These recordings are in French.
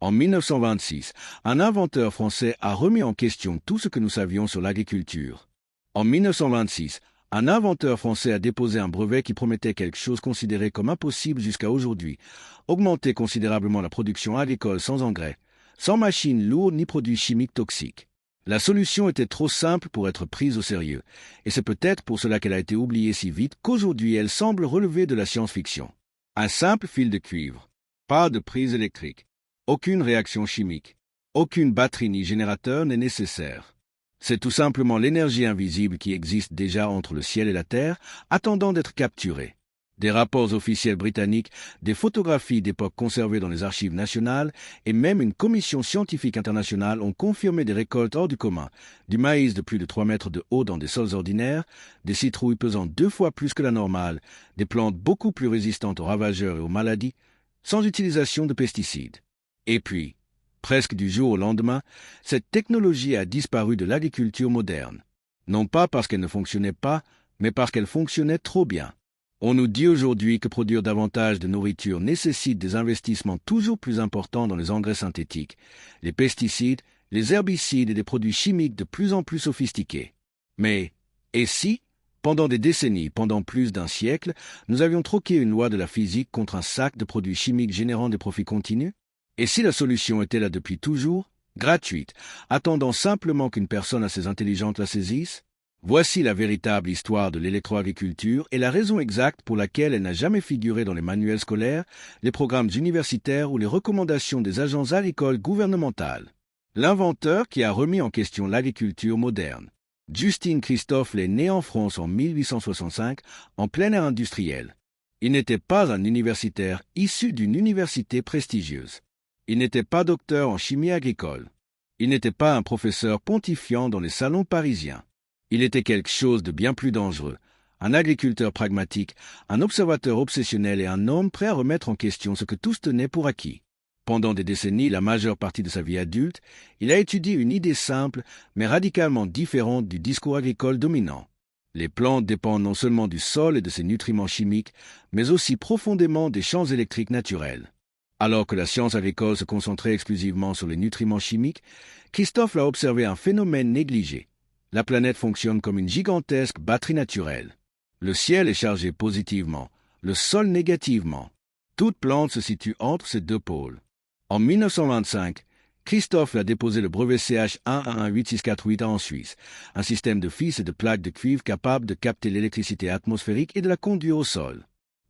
En 1926, un inventeur français a remis en question tout ce que nous savions sur l'agriculture. En 1926, un inventeur français a déposé un brevet qui promettait quelque chose considéré comme impossible jusqu'à aujourd'hui, augmenter considérablement la production agricole sans engrais, sans machines lourdes ni produits chimiques toxiques. La solution était trop simple pour être prise au sérieux, et c'est peut-être pour cela qu'elle a été oubliée si vite qu'aujourd'hui elle semble relever de la science-fiction. Un simple fil de cuivre, pas de prise électrique, aucune réaction chimique, aucune batterie ni générateur n'est nécessaire. C'est tout simplement l'énergie invisible qui existe déjà entre le ciel et la terre, attendant d'être capturée. Des rapports officiels britanniques, des photographies d'époque conservées dans les archives nationales et même une commission scientifique internationale ont confirmé des récoltes hors du commun, du maïs de plus de 3 mètres de haut dans des sols ordinaires, des citrouilles pesant 2 fois plus que la normale, des plantes beaucoup plus résistantes aux ravageurs et aux maladies, sans utilisation de pesticides. Et puis, presque du jour au lendemain, cette technologie a disparu de l'agriculture moderne. Non pas parce qu'elle ne fonctionnait pas, mais parce qu'elle fonctionnait trop bien. On nous dit aujourd'hui que produire davantage de nourriture nécessite des investissements toujours plus importants dans les engrais synthétiques, les pesticides, les herbicides et des produits chimiques de plus en plus sophistiqués. Mais, et si, pendant des décennies, pendant plus d'un siècle, nous avions troqué une loi de la physique contre un sac de produits chimiques générant des profits continus? Et si la solution était là depuis toujours, gratuite, attendant simplement qu'une personne assez intelligente la saisisse? Voici la véritable histoire de l'électroagriculture et la raison exacte pour laquelle elle n'a jamais figuré dans les manuels scolaires, les programmes universitaires ou les recommandations des agences agricoles gouvernementales. L'inventeur qui a remis en question l'agriculture moderne. Justin Christophe est né en France en 1865, en plein air industriel. Il n'était pas un universitaire issu d'une université prestigieuse. Il n'était pas docteur en chimie agricole. Il n'était pas un professeur pontifiant dans les salons parisiens. Il était quelque chose de bien plus dangereux, un agriculteur pragmatique, un observateur obsessionnel et un homme prêt à remettre en question ce que tous tenaient pour acquis. Pendant des décennies, la majeure partie de sa vie adulte, il a étudié une idée simple, mais radicalement différente du discours agricole dominant. Les plantes dépendent non seulement du sol et de ses nutriments chimiques, mais aussi profondément des champs électriques naturels. Alors que la science agricole se concentrait exclusivement sur les nutriments chimiques, Christophe a observé un phénomène négligé. La planète fonctionne comme une gigantesque batterie naturelle. Le ciel est chargé positivement, le sol négativement. Toute plante se situe entre ces deux pôles. En 1925, Christophe a déposé le brevet CH 118648 en Suisse, un système de fils et de plaques de cuivre capable de capter l'électricité atmosphérique et de la conduire au sol.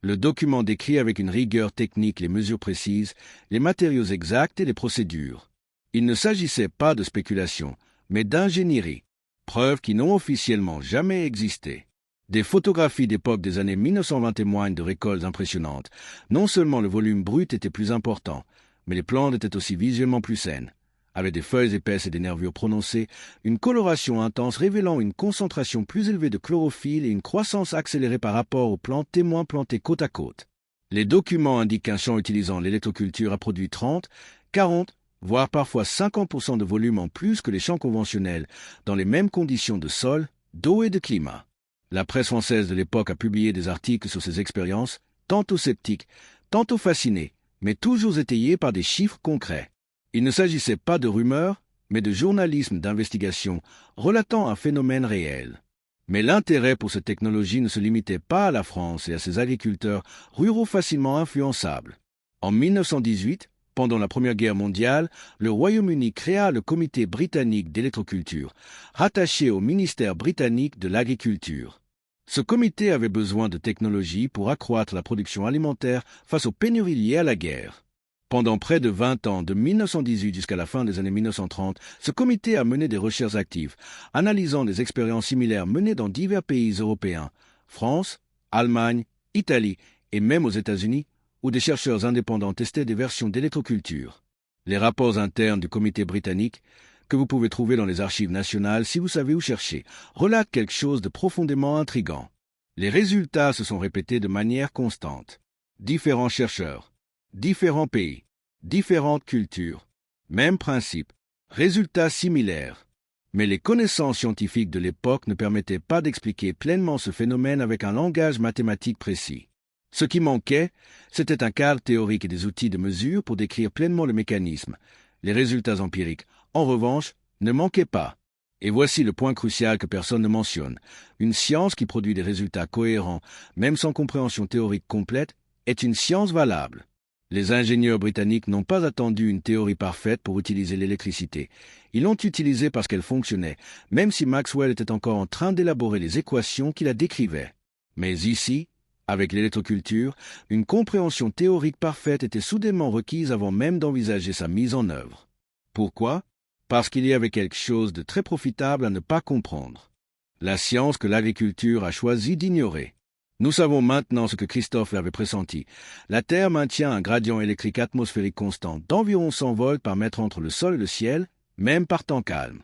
Le document décrit avec une rigueur technique les mesures précises, les matériaux exacts et les procédures. Il ne s'agissait pas de spéculation, mais d'ingénierie. Preuves qui n'ont officiellement jamais existé. Des photographies d'époque des années 1920 témoignent de récoltes impressionnantes. Non seulement le volume brut était plus important, mais les plantes étaient aussi visuellement plus saines, avec des feuilles épaisses et des nervures prononcées, une coloration intense révélant une concentration plus élevée de chlorophylle et une croissance accélérée par rapport aux plantes témoins plantées côte à côte. Les documents indiquent qu'un champ utilisant l'électroculture a produit 30, 40, voire parfois 50% de volume en plus que les champs conventionnels, dans les mêmes conditions de sol, d'eau et de climat. La presse française de l'époque a publié des articles sur ces expériences, tantôt sceptiques, tantôt fascinés, mais toujours étayés par des chiffres concrets. Il ne s'agissait pas de rumeurs, mais de journalisme d'investigation relatant un phénomène réel. Mais l'intérêt pour cette technologie ne se limitait pas à la France et à ses agriculteurs ruraux facilement influençables. En 1918, pendant la Première Guerre mondiale, le Royaume-Uni créa le Comité britannique d'électroculture, rattaché au ministère britannique de l'Agriculture. Ce comité avait besoin de technologies pour accroître la production alimentaire face aux pénuries liées à la guerre. Pendant près de 20 ans, de 1918 jusqu'à la fin des années 1930, ce comité a mené des recherches actives, analysant des expériences similaires menées dans divers pays européens, France, Allemagne, Italie et même aux États-Unis, où des chercheurs indépendants testaient des versions d'électroculture. Les rapports internes du comité britannique, que vous pouvez trouver dans les archives nationales si vous savez où chercher, relatent quelque chose de profondément intrigant. Les résultats se sont répétés de manière constante. Différents chercheurs, différents pays, différentes cultures, même principe, résultats similaires. Mais les connaissances scientifiques de l'époque ne permettaient pas d'expliquer pleinement ce phénomène avec un langage mathématique précis. Ce qui manquait, c'était un cadre théorique et des outils de mesure pour décrire pleinement le mécanisme. Les résultats empiriques, en revanche, ne manquaient pas. Et voici le point crucial que personne ne mentionne. Une science qui produit des résultats cohérents, même sans compréhension théorique complète, est une science valable. Les ingénieurs britanniques n'ont pas attendu une théorie parfaite pour utiliser l'électricité. Ils l'ont utilisée parce qu'elle fonctionnait, même si Maxwell était encore en train d'élaborer les équations qui la décrivaient. Mais ici, avec l'électroculture, une compréhension théorique parfaite était soudainement requise avant même d'envisager sa mise en œuvre. Pourquoi ? Parce qu'il y avait quelque chose de très profitable à ne pas comprendre. La science que l'agriculture a choisi d'ignorer. Nous savons maintenant ce que Christophe l'avait pressenti. La Terre maintient un gradient électrique atmosphérique constant d'environ 100 volts par mètre entre le sol et le ciel, même par temps calme.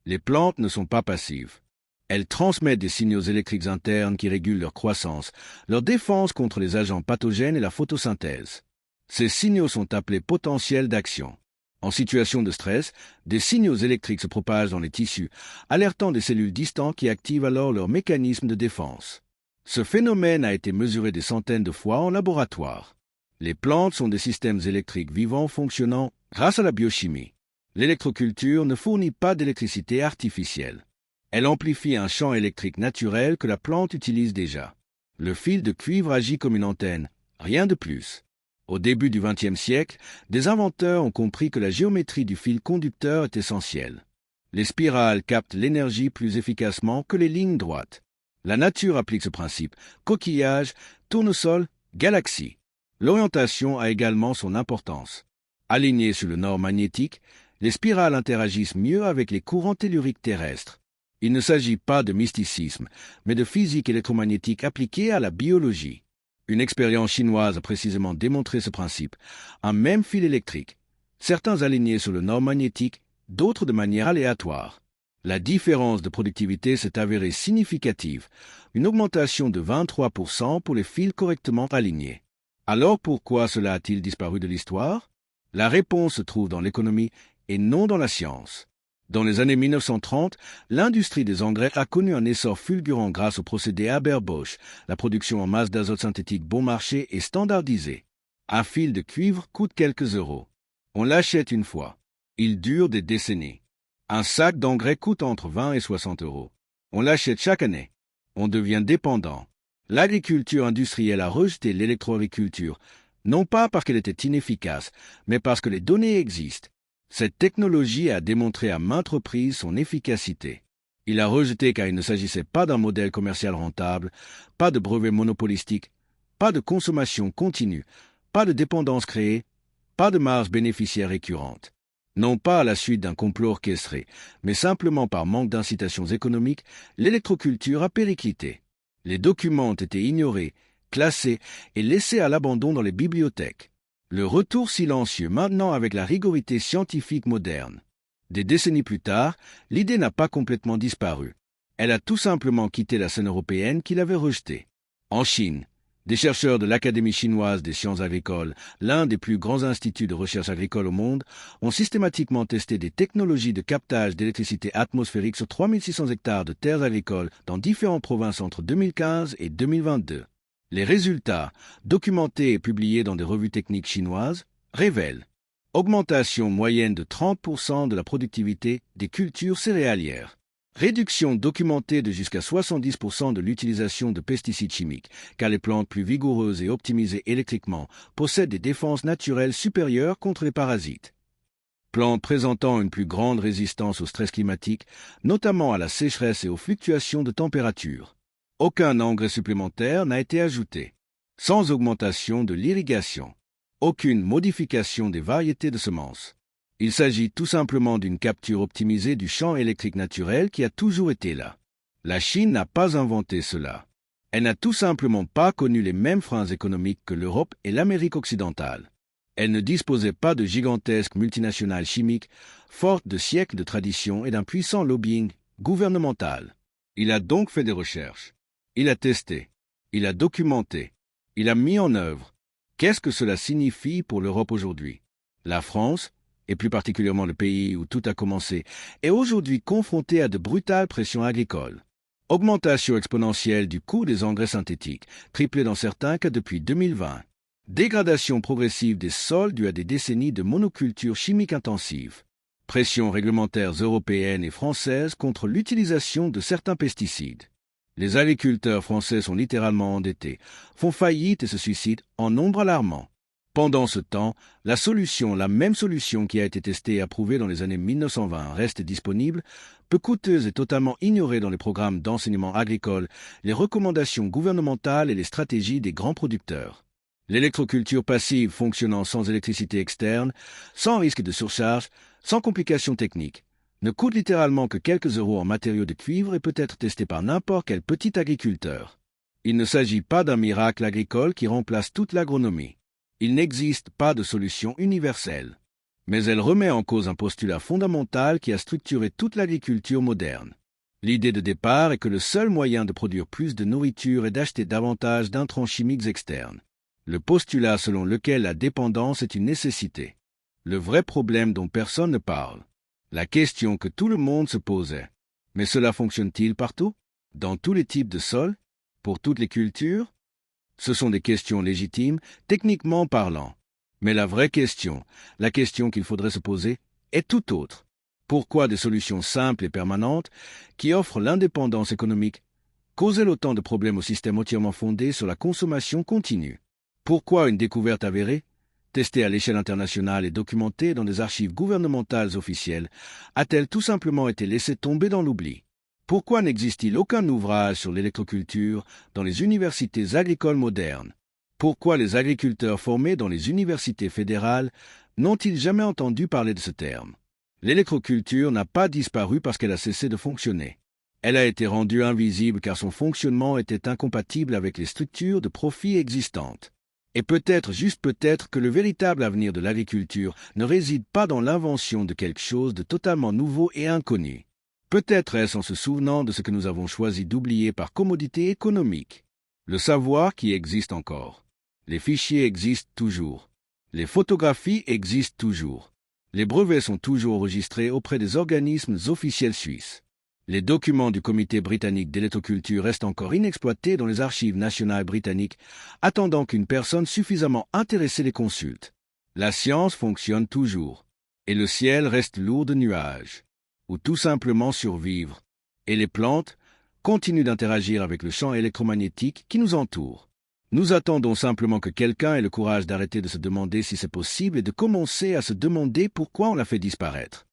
Les plantes ne sont pas passives. Elles transmettent des signaux électriques internes qui régulent leur croissance, leur défense contre les agents pathogènes et la photosynthèse. Ces signaux sont appelés potentiels d'action. En situation de stress, des signaux électriques se propagent dans les tissus, alertant des cellules distantes qui activent alors leur mécanisme de défense. Ce phénomène a été mesuré des centaines de fois en laboratoire. Les plantes sont des systèmes électriques vivants fonctionnant grâce à la biochimie. L'électroculture ne fournit pas d'électricité artificielle. Elle amplifie un champ électrique naturel que la plante utilise déjà. Le fil de cuivre agit comme une antenne, rien de plus. Au début du XXe siècle, des inventeurs ont compris que la géométrie du fil conducteur est essentielle. Les spirales captent l'énergie plus efficacement que les lignes droites. La nature applique ce principe. Coquillage, tournesol, galaxie. L'orientation a également son importance. Alignées sur le nord magnétique, les spirales interagissent mieux avec les courants telluriques terrestres. Il ne s'agit pas de mysticisme, mais de physique électromagnétique appliquée à la biologie. Une expérience chinoise a précisément démontré ce principe. Un même fil électrique, certains alignés sur le nord magnétique, d'autres de manière aléatoire. La différence de productivité s'est avérée significative, une augmentation de 23% pour les fils correctement alignés. Alors pourquoi cela a-t-il disparu de l'histoire ? La réponse se trouve dans l'économie et non dans la science. Dans les années 1930, l'industrie des engrais a connu un essor fulgurant grâce au procédé Haber-Bosch. La production en masse d'azote synthétique bon marché est standardisée. Un fil de cuivre coûte quelques euros. On l'achète une fois. Il dure des décennies. Un sac d'engrais coûte entre 20 et 60 euros. On l'achète chaque année. On devient dépendant. L'agriculture industrielle a rejeté l'électroagriculture, non pas parce qu'elle était inefficace, mais parce que les données existent. Cette technologie a démontré à maintes reprises son efficacité. Il a rejeté car il ne s'agissait pas d'un modèle commercial rentable, pas de brevet monopolistique, pas de consommation continue, pas de dépendance créée, pas de marge bénéficiaire récurrente. Non pas à la suite d'un complot orchestré, mais simplement par manque d'incitations économiques, l'électroculture a périclité. Les documents ont été ignorés, classés et laissés à l'abandon dans les bibliothèques. Le retour silencieux maintenant avec la rigorité scientifique moderne. Des décennies plus tard, l'idée n'a pas complètement disparu. Elle a tout simplement quitté la scène européenne qui l'avait rejetée. En Chine, des chercheurs de l'Académie chinoise des sciences agricoles, l'un des plus grands instituts de recherche agricole au monde, ont systématiquement testé des technologies de captage d'électricité atmosphérique sur 3600 hectares de terres agricoles dans différentes provinces entre 2015 et 2022. Les résultats, documentés et publiés dans des revues techniques chinoises, révèlent augmentation moyenne de 30% de la productivité des cultures céréalières, réduction documentée de jusqu'à 70% de l'utilisation de pesticides chimiques, car les plantes plus vigoureuses et optimisées électriquement possèdent des défenses naturelles supérieures contre les parasites. Plantes présentant une plus grande résistance au stress climatique, notamment à la sécheresse et aux fluctuations de température. Aucun engrais supplémentaire n'a été ajouté. Sans augmentation de l'irrigation. Aucune modification des variétés de semences. Il s'agit tout simplement d'une capture optimisée du champ électrique naturel qui a toujours été là. La Chine n'a pas inventé cela. Elle n'a tout simplement pas connu les mêmes freins économiques que l'Europe et l'Amérique occidentale. Elle ne disposait pas de gigantesques multinationales chimiques, fortes de siècles de tradition et d'un puissant lobbying gouvernemental. Il a donc fait des recherches. Il a testé, il a documenté, il a mis en œuvre. Qu'est-ce que cela signifie pour l'Europe aujourd'hui ? La France, et plus particulièrement le pays où tout a commencé, est aujourd'hui confrontée à de brutales pressions agricoles. Augmentation exponentielle du coût des engrais synthétiques, triplé dans certains cas depuis 2020. Dégradation progressive des sols due à des décennies de monoculture chimique intensive. Pression réglementaires européennes et françaises contre l'utilisation de certains pesticides. Les agriculteurs français sont littéralement endettés, font faillite et se suicident en nombre alarmant. Pendant ce temps, la même solution qui a été testée et approuvée dans les années 1920 reste disponible, peu coûteuse et totalement ignorée dans les programmes d'enseignement agricole, les recommandations gouvernementales et les stratégies des grands producteurs. L'électroculture passive fonctionnant sans électricité externe, sans risque de surcharge, sans complications techniques, ne coûte littéralement que quelques euros en matériaux de cuivre et peut être testée par n'importe quel petit agriculteur. Il ne s'agit pas d'un miracle agricole qui remplace toute l'agronomie. Il n'existe pas de solution universelle. Mais elle remet en cause un postulat fondamental qui a structuré toute l'agriculture moderne. L'idée de départ est que le seul moyen de produire plus de nourriture est d'acheter davantage d'intrants chimiques externes. Le postulat selon lequel la dépendance est une nécessité. Le vrai problème dont personne ne parle. La question que tout le monde se posait. Mais cela fonctionne-t-il partout? Dans tous les types de sols? Pour toutes les cultures? Ce sont des questions légitimes, techniquement parlant. Mais la vraie question, la question qu'il faudrait se poser, est tout autre. Pourquoi des solutions simples et permanentes, qui offrent l'indépendance économique, causaient autant de problèmes au système entièrement fondé sur la consommation continue? Pourquoi une découverte avérée, testée à l'échelle internationale et documentée dans des archives gouvernementales officielles, a-t-elle tout simplement été laissée tomber dans l'oubli? Pourquoi n'existe-t-il aucun ouvrage sur l'électroculture dans les universités agricoles modernes? Pourquoi les agriculteurs formés dans les universités fédérales n'ont-ils jamais entendu parler de ce terme? L'électroculture n'a pas disparu parce qu'elle a cessé de fonctionner. Elle a été rendue invisible car son fonctionnement était incompatible avec les structures de profit existantes. Et peut-être, juste peut-être, que le véritable avenir de l'agriculture ne réside pas dans l'invention de quelque chose de totalement nouveau et inconnu. Peut-être est-ce en se souvenant de ce que nous avons choisi d'oublier par commodité économique. Le savoir qui existe encore. Les fichiers existent toujours. Les photographies existent toujours. Les brevets sont toujours enregistrés auprès des organismes officiels suisses. Les documents du Comité britannique d'électroculture restent encore inexploités dans les archives nationales britanniques, attendant qu'une personne suffisamment intéressée les consulte. La science fonctionne toujours, et le ciel reste lourd de nuages, ou tout simplement survivre, et les plantes continuent d'interagir avec le champ électromagnétique qui nous entoure. Nous attendons simplement que quelqu'un ait le courage d'arrêter de se demander si c'est possible et de commencer à se demander pourquoi on l'a fait disparaître.